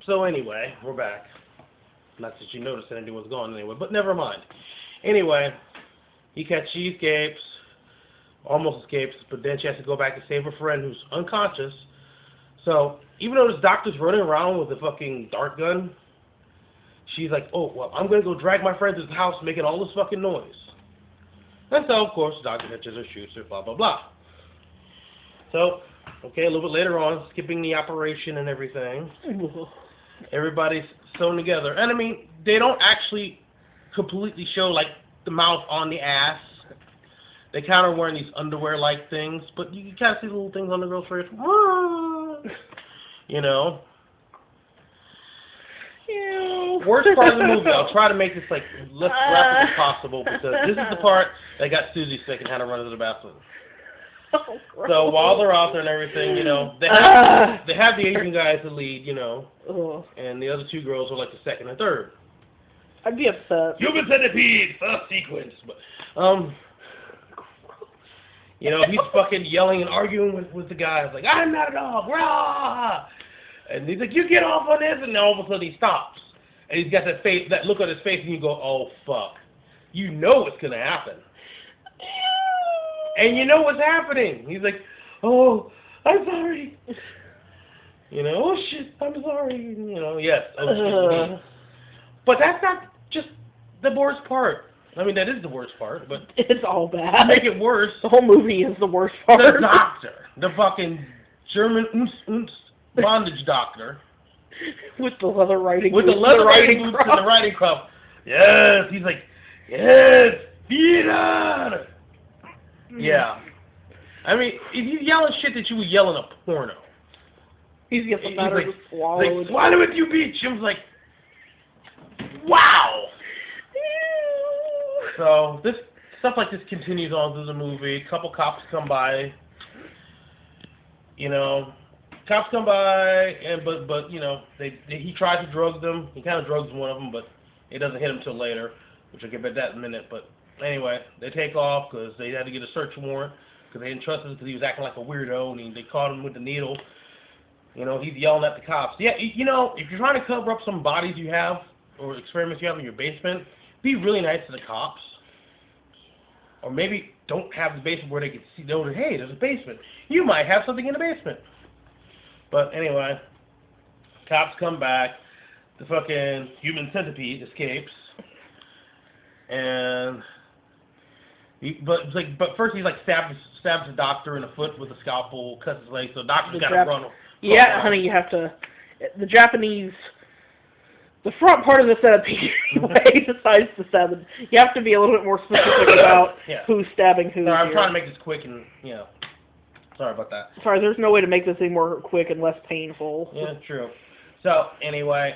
So anyway, we're back. Not that you noticed that anyone's gone anyway, but never mind. Anyway, she escapes, almost escapes, but then she has to go back to save her friend who's unconscious. So even though this doctor's running around with a fucking dart gun, she's like, oh, well, I'm going to go drag my friend to the house making all this fucking noise. And so, of course, the doctor catches her, shoots her, blah, blah, blah. So, okay, a little bit later on, skipping the operation and everything, everybody's sewn together. And, I mean, they don't actually completely show, like, the mouth on the ass. They kind of wearing these underwear-like things, but you can kind of see the little things on the girl's face. You know. Worst part of the movie, I'll try to make this like less graphic as possible because this is the part that got Susie sick and had to run to the bathroom. Oh, so while they're out there and everything, you know, they have the Asian guy as the lead, you know, and the other two girls are like the second and third. I'd be upset. Human centipede, first sequence. But, you know, he's fucking yelling and arguing with the guys like, I'm not a dog, rah! And he's like, you get off on this, and then all of a sudden he stops. And he's got that face, that look on his face, and you go, oh, fuck. You know what's going to happen. And you know what's happening. He's like, oh, I'm sorry. You know, oh, shit, I'm sorry. You know, yes. Oh, shit. But that's not just the worst part. I mean, that is the worst part, but... It's all bad. To make it worse... The whole movie is the worst part. The doctor. The fucking German bondage doctor. With the leather riding boots and the riding crop. Yes, he's like, yes, Peter. Yeah. I mean, he's yelling shit that you would yell in a porno. He's getting the matter like, swallowed. Like, swallow it, you bitch. I was like, wow. So this stuff like this continues on through the movie. A couple cops come by. You know. Cops come by, and but you know, he tries to drug them. He kind of drugs one of them, but it doesn't hit him till later, which I'll get back to that in a minute. But anyway, they take off because they had to get a search warrant because they didn't trust him because he was acting like a weirdo, and they caught him with the needle. You know, he's yelling at the cops. Yeah, you know, if you're trying to cover up some bodies you have or experiments you have in your basement, be really nice to the cops. Or maybe don't have the basement where they can see, know that, hey, there's a basement. You might have something in the basement. But anyway, cops come back. The fucking human centipede escapes, and but first he's like stabs the doctor in the foot with a scalpel, cuts his leg. So the doctor's got to run. Yeah, honey, you have to. The Japanese, the front part of the centipede anyway decides to stab it. You have to be a little bit more specific about who's stabbing who. Sorry, I'm trying to make this quick and you know. Sorry about that. Sorry, there's no way to make this any more quick and less painful. Yeah, true. So, anyway,